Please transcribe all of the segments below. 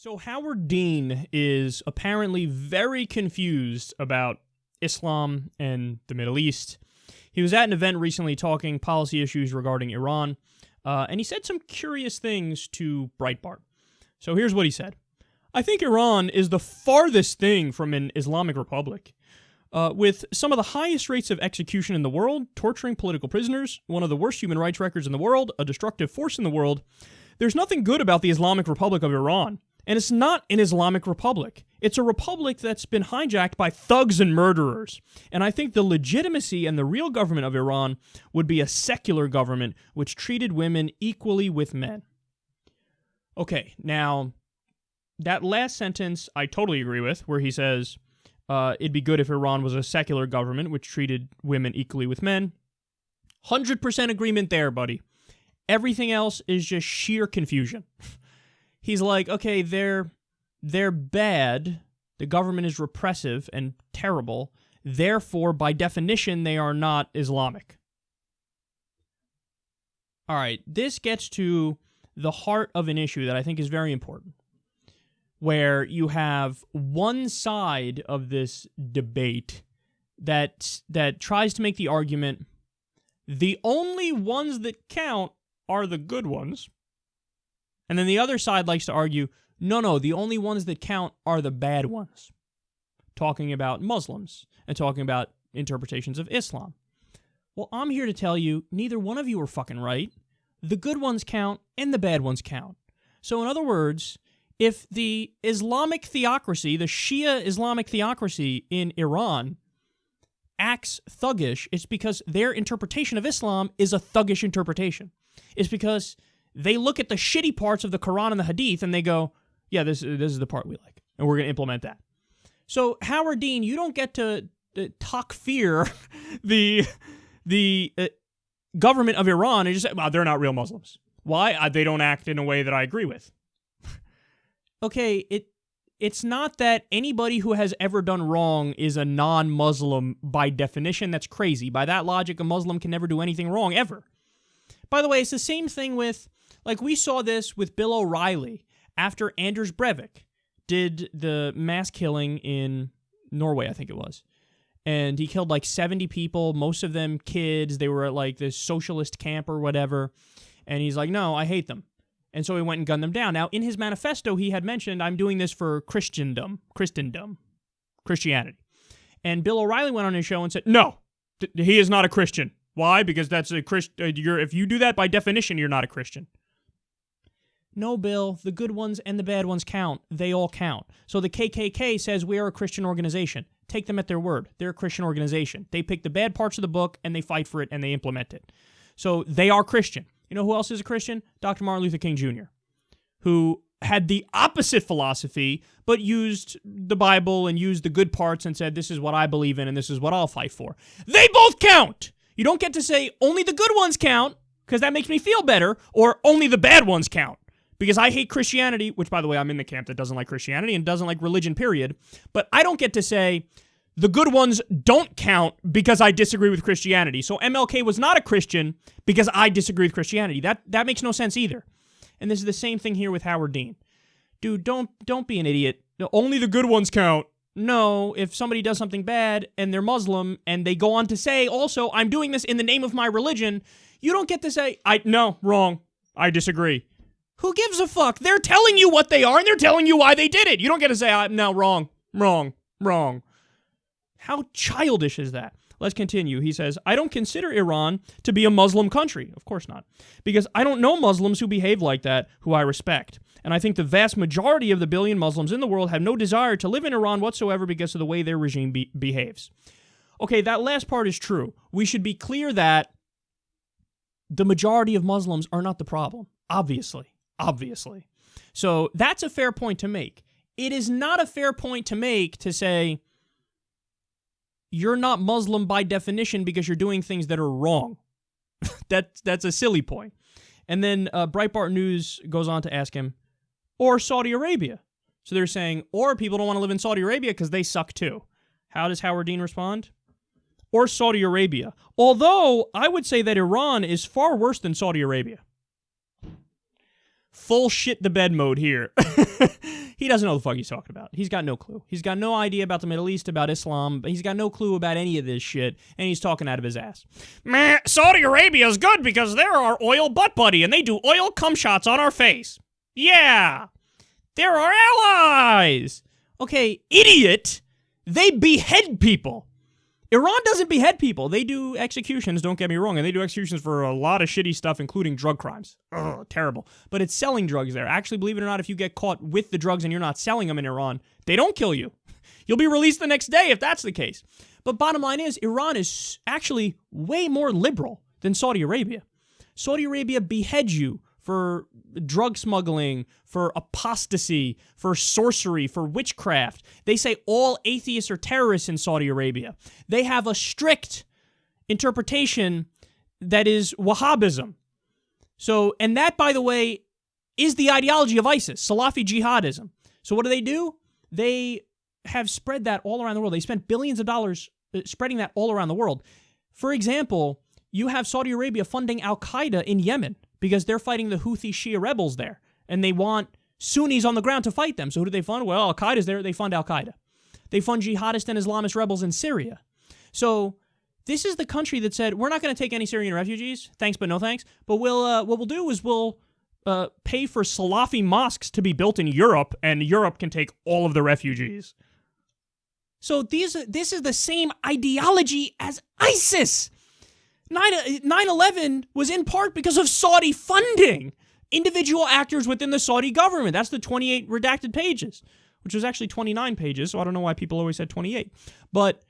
So Howard Dean is apparently very confused about Islam and the Middle East. He was at an event recently talking policy issues regarding Iran, and he said some curious things to Breitbart. So here's what he said. I think Iran is the farthest thing from an Islamic Republic. With some of the highest rates of execution in the world, torturing political prisoners, one of the worst human rights records in the world, a destructive force in the world, there's nothing good about the Islamic Republic of Iran. And it's not an Islamic Republic. It's a republic that's been hijacked by thugs and murderers. And I think the legitimacy and the real government of Iran would be a secular government which treated women equally with men. Okay, now, that last sentence I totally agree with, where he says it'd be good if Iran was a secular government which treated women equally with men. 100% agreement there, buddy. Everything else is just sheer confusion. He's like, okay, they're bad, the government is repressive and terrible, therefore, by definition, they are not Islamic. All right, this gets to the heart of an issue that I think is very important, where you have one side of this debate that tries to make the argument, the only ones that count are the good ones. And then the other side likes to argue, no, the only ones that count are the bad ones. Talking about Muslims and talking about interpretations of Islam. Well, I'm here to tell you, neither one of you are fucking right. The good ones count and the bad ones count. So in other words, if the Islamic theocracy, the Shia Islamic theocracy in Iran acts thuggish, it's because their interpretation of Islam is a thuggish interpretation. It's because they look at the shitty parts of the Quran and the Hadith and they go, yeah, this is the part we like, and we're going to implement that. So, Howard Dean, you don't get to takfir the government of Iran and just say, well, they're not real Muslims. Why? They don't act in a way that I agree with. Okay, it's not that anybody who has ever done wrong is a non-Muslim by definition. That's crazy. By that logic, a Muslim can never do anything wrong, ever. By the way, it's the same thing with, like, we saw this with Bill O'Reilly after Anders Breivik did the mass killing in Norway, I think it was. And he killed like 70 people, most of them kids. They were at like this socialist camp or whatever. And he's like, no, I hate them. And so he went and gunned them down. Now, in his manifesto, he had mentioned, I'm doing this for Christianity. And Bill O'Reilly went on his show and said, no, he is not a Christian. Why? Because that's a if you do that by definition, you're not a Christian. No, Bill, the good ones and the bad ones count. They all count. So the KKK says we are a Christian organization. Take them at their word. They're a Christian organization. They pick the bad parts of the book and they fight for it and they implement it. So they are Christian. You know who else is a Christian? Dr. Martin Luther King Jr., who had the opposite philosophy, but used the Bible and used the good parts and said, this is what I believe in and this is what I'll fight for. They both count! You don't get to say only the good ones count, because that makes me feel better, or only the bad ones count, because I hate Christianity, which, by the way, I'm in the camp that doesn't like Christianity and doesn't like religion, period. But I don't get to say the good ones don't count because I disagree with Christianity. So MLK was not a Christian because I disagree with Christianity. That makes no sense either. And this is the same thing here with Howard Dean. Dude, don't be an idiot. Only the good ones count. No, if somebody does something bad and they're Muslim and they go on to say, also, I'm doing this in the name of my religion, you don't get to say, no, wrong, I disagree. Who gives a fuck? They're telling you what they are and they're telling you why they did it. You don't get to say, no, wrong. How childish is that? Let's continue. He says, I don't consider Iran to be a Muslim country. Of course not. Because I don't know Muslims who behave like that, who I respect. And I think the vast majority of the billion Muslims in the world have no desire to live in Iran whatsoever because of the way their regime behaves. Okay, that last part is true. We should be clear that the majority of Muslims are not the problem. Obviously. So that's a fair point to make. It is not a fair point to make to say, you're not Muslim by definition because you're doing things that are wrong. That's a silly point. And then Breitbart News goes on to ask him, or Saudi Arabia. So they're saying, or people don't want to live in Saudi Arabia because they suck too. How does Howard Dean respond? Or Saudi Arabia. Although, I would say that Iran is far worse than Saudi Arabia. Full shit the bed mode here. he doesn't know the fuck he's talking about. He's got no clue. He's got no idea about the Middle East, about Islam. He's got no clue about any of this shit, and he's talking out of his ass. Meh, Saudi Arabia is good because they're our oil butt buddy, and they do oil cum shots on our face. Yeah, they're our allies. Okay, idiot. They behead people. Iran doesn't behead people. They do executions, don't get me wrong, and they do executions for a lot of shitty stuff, including drug crimes. Ugh, terrible. But it's selling drugs there. Actually, believe it or not, if you get caught with the drugs and you're not selling them in Iran, they don't kill you. You'll be released the next day if that's the case. But bottom line is, Iran is actually way more liberal than Saudi Arabia. Saudi Arabia beheads you for drug smuggling, for apostasy, for sorcery, for witchcraft. They say all atheists are terrorists in Saudi Arabia. They have a strict interpretation that is Wahhabism. So, and that, by the way, is the ideology of ISIS, Salafi jihadism. So what do? They have spread that all around the world. They spent billions of dollars spreading that all around the world. For example, you have Saudi Arabia funding Al-Qaeda in Yemen, because they're fighting the Houthi Shia rebels there, and they want Sunnis on the ground to fight them. So who do they fund? Well, Al-Qaeda's there. They fund Al-Qaeda. They fund jihadist and Islamist rebels in Syria. So this is the country that said, we're not going to take any Syrian refugees. Thanks, but no thanks. But what we'll do is we'll pay for Salafi mosques to be built in Europe, and Europe can take all of the refugees. So this is the same ideology as ISIS. 9/11 was in part because of Saudi funding. Individual actors within the Saudi government. That's the 28 redacted pages, which was actually 29 pages, so I don't know why people always said 28. But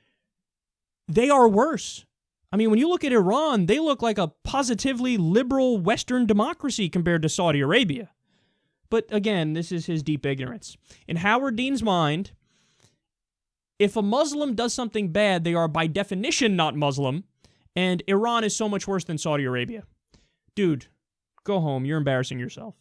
they are worse. I mean, when you look at Iran, they look like a positively liberal Western democracy compared to Saudi Arabia. But again, this is his deep ignorance. In Howard Dean's mind, if a Muslim does something bad, they are by definition not Muslim. And Iran is so much worse than Saudi Arabia. Dude, go home. You're embarrassing yourself.